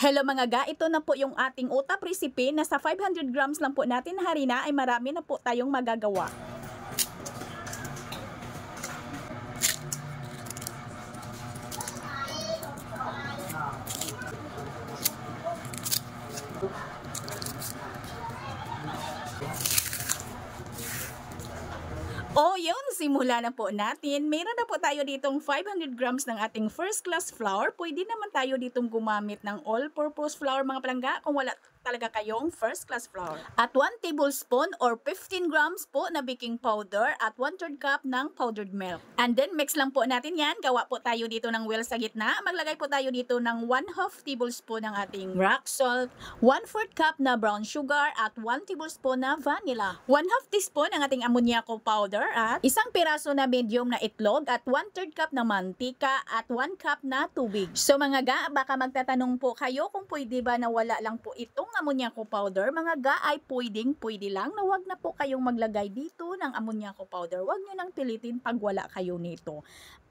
Hello mga ga, ito na po yung ating utap recipe na sa 500 grams lang po natin na harina ay marami na po tayong magagawa. O yun, simula na po natin. Meron na po tayo ditong 500 grams ng ating first class flour. Pwede naman tayo ditong gumamit ng all-purpose flour mga palangga kung wala talaga kayong first class flour. At 1 tablespoon or 15 grams po na baking powder at 1/3 cup ng powdered milk. And then mix lang po natin yan. Gawa po tayo dito ng well sa gitna. Maglagay po tayo dito ng 1/2 tablespoon ng ating rock salt, 1/4 cup na brown sugar at 1 tablespoon na vanilla. 1/2 teaspoon ang ating ammoniaco powder at isang piraso na medium na itlog at 1/3 cup na mantika at 1 cup na tubig. So mga ga, baka magtatanong po kayo kung pwede ba na wala lang po itong ammoniaco powder. Mga ga, ay pwede lang na wag na po kayong maglagay dito ng ammoniaco powder. Wag nyo nang pilitin pag wala kayo nito.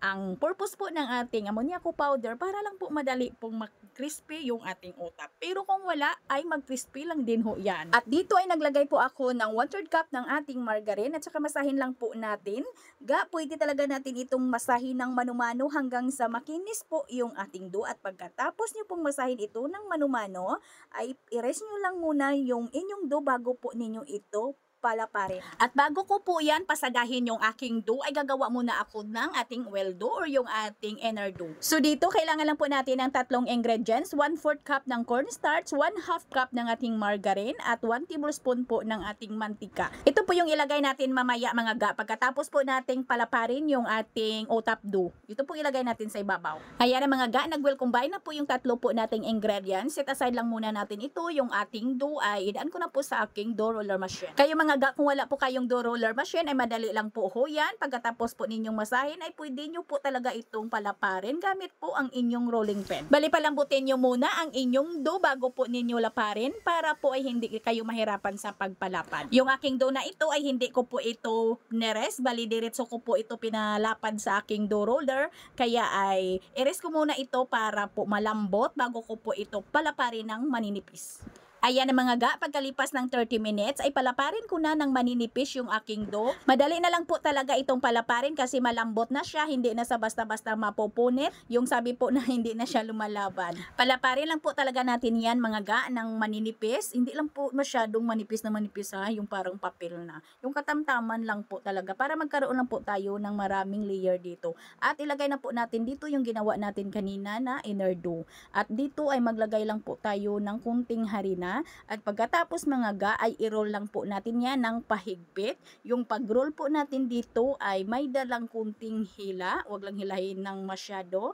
Ang purpose po ng ating ammoniaco powder para lang po madali pong crispy yung ating utap. Pero kung wala ay mag-crispy lang din ho yan. At dito ay naglagay po ako ng 1/3 cup ng ating margarine at saka masahin lang po natin. Ga, pwede talaga natin itong masahin ng mano-mano hanggang sa makinis po yung ating dough. At pagkatapos nyo pong masahin ito ng mano-mano ay i-rest nyo lang muna yung inyong dough bago po ninyo ito palaparin. At bago ko po yan pasagahin yung aking dough, ay gagawa muna ako ng ating well dough or yung ating inner dough. So dito, kailangan lang po natin ng tatlong ingredients. 1/4 cup ng cornstarch, 1/2 cup ng ating margarine, at 1 tablespoon po ng ating mantika. Ito po yung ilagay natin mamaya mga ga. Pagkatapos po nating palaparin yung ating utap dough. Ito po ilagay natin sa ibabaw. Ayan na mga ga, nag-well combine na po yung tatlo po nating ingredients. Set aside lang muna natin ito. Yung ating dough ay idaan ko na po sa aking dough roller machine. Kayo mga ga, kung wala po kayong dough roller machine ay madali lang po ho yan. Pagkatapos po ninyong masahin ay pwede nyo po talaga itong palaparin gamit po ang inyong rolling pin. Bali palambutin nyo muna ang inyong dough bago po ninyo laparin para po ay hindi kayo mahirapan sa pagpalapad. Yung aking dough na ito ay hindi ko po ito nires. Bali diretso ko po ito pinalapad sa aking dough roller. Kaya ay i-rest ko muna ito para po malambot bago ko po ito palaparin ng maninipis. Ayan na mga ga, pagkalipas ng 30 minutes ay palaparin ko na ng maninipis yung aking dough. Madali na lang po talaga itong palaparin kasi malambot na siya, hindi na sa basta-basta mapupunit. Yung sabi po na hindi na siya lumalaban. Palaparin lang po talaga natin yan mga ga ng maninipis. Hindi lang po masyadong manipis na manipis ha, yung parang papel na. Yung katamtaman lang po talaga para magkaroon lang po tayo ng maraming layer dito. At ilagay na po natin dito yung ginawa natin kanina na inner dough. At dito ay maglagay lang po tayo ng kunting harina. At pagkatapos mga ga ay i-roll lang po natin yan ng pahigpit. Yung pag-roll po natin dito ay may dalang kunting hila. Huwag lang hilahin ng masyado.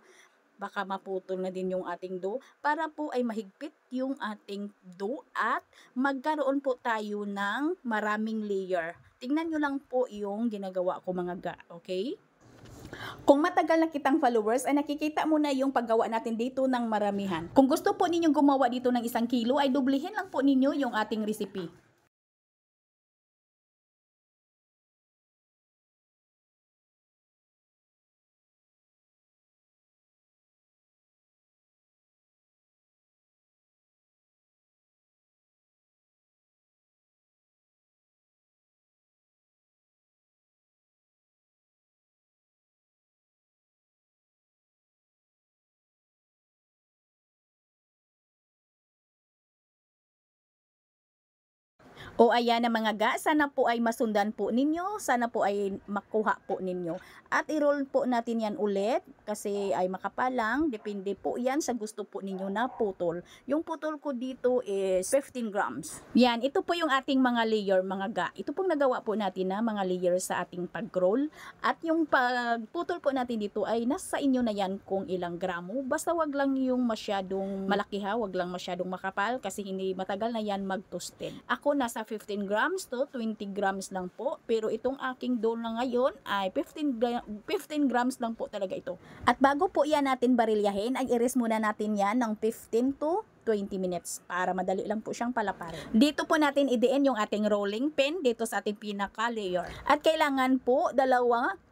Baka maputol na din yung ating dough. Para po ay mahigpit yung ating dough at magkaroon po tayo ng maraming layer. Tingnan nyo lang po yung ginagawa ko mga ga. Okay? Kung matagal na kitang followers ay nakikita mo na yung paggawa natin dito ng maramihan. Kung gusto po ninyong gumawa dito ng 1 kilo ay dublihin lang po ninyo yung ating recipe. O ayan na mga ga, sana po ay masundan po ninyo, sana po ay makuha po ninyo. At i-roll po natin yan ulit kasi ay makapalang, depende po yan sa gusto po ninyo na putol. Yung putol ko dito is 15 grams. Yan, ito po yung ating mga layer mga ga. Ito pong nagawa po natin na mga layer sa ating pag-roll. At yung pagputol po natin dito ay nasa inyo na yan kung ilang gramo. Basta wag lang yung masyadong malaki ha, wag lang masyadong makapal kasi hindi matagal na yan mag-toasted. Ako nasa 15 grams to 20 grams lang po. Pero itong aking dough na ngayon ay 15 grams lang po talaga ito. At bago po yan natin barilyahin, ay i-rest muna natin yan ng 15 to 20 minutes para madali lang po siyang palaparin. Dito po natin idiin yung ating rolling pin dito sa ating pinaka-layer. At kailangan po 2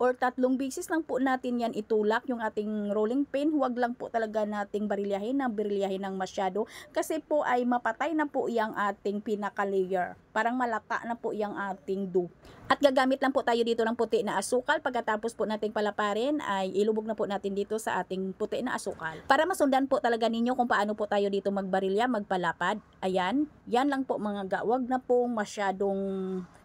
or 3 beses lang po natin yan itulak yung ating rolling pin. Huwag lang po talaga nating barilyahin ng masyado kasi po ay mapatay na po yung ating pinaka-layer. Parang malata na po yung ating dough. At gagamit lang po tayo dito ng puti na asukal. Pagkatapos po nating palaparin ay ilubog na po natin dito sa ating puti na asukal. Para masundan po talaga ninyo kung paano po tayo dito magbarilya, magpalapad. Ayan, yan lang po mga ga. Huwag na po masyadong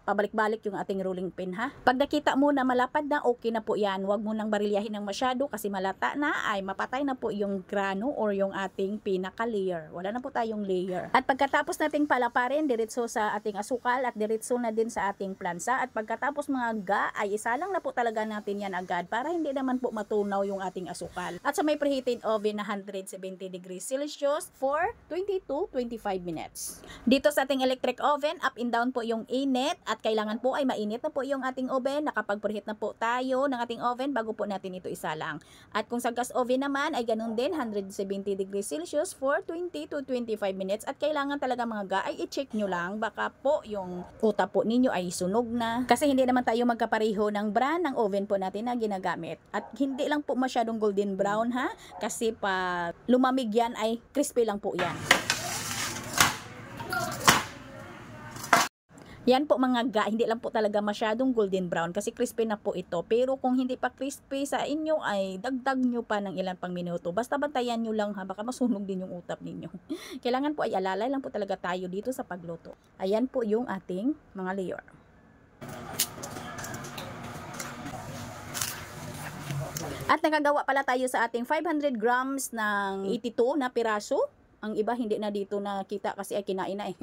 pabalik-balik yung ating rolling pin ha. Pag nakita mo na malapad na, okay na po yan. Huwag mo nang barilyahin ng masyado kasi malata na ay mapatay na po yung grano or yung ating pinaka-layer. Wala na po tayong layer. At pagkatapos nating palaparin, diretso sa ating asukal at diretso na din sa ating plansa. At pagkatapos mga ga, ay isa lang na po talaga natin yan agad para hindi naman po matunaw yung ating asukal. At sa may preheated oven na 170 degrees Celsius for 20 to 25 minutes. Dito sa ating electric oven, up and down po yung init at kailangan po ay mainit na po yung ating oven. Nakapag-preheat na po tayo ng ating oven bago po natin ito isalang. At kung sa gas oven naman ay ganun din 170 degrees Celsius for 20 to 25 minutes. At kailangan talaga mga ga ay i-check nyo lang baka po yung uta po ninyo ay sunog na. Kasi hindi naman tayo magkapareho ng brand ng oven po natin na ginagamit. At hindi lang po masyadong golden brown ha. Kasi pa lumamig yan ay crispy lang po yan. Yan po mga ga, hindi lang po talaga masyadong golden brown kasi crispy na po ito. Pero kung hindi pa crispy sa inyo ay dagdag nyo pa ng ilan pang minuto. Basta bantayan nyo lang ha, baka masunog din yung utap ninyo. Kailangan po ay alalay lang po talaga tayo dito sa pagluto. Ayan po yung ating mga layer. At nakagawa pala tayo sa ating 500 grams ng 82 na piraso. Ang iba hindi na dito nakita kasi ay kinain na eh.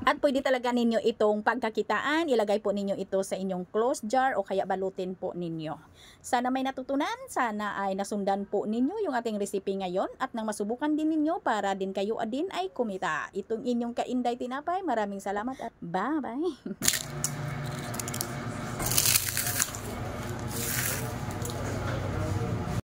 At pwede talaga ninyo itong pagkakitaan, ilagay po ninyo ito sa inyong closed jar o kaya balutin po ninyo. Sana may natutunan, sana ay nasundan po ninyo yung ating recipe ngayon at nang masubukan din ninyo para din kayo din ay kumita. Itong inyong Kainday Tinapay, maraming salamat at bye-bye!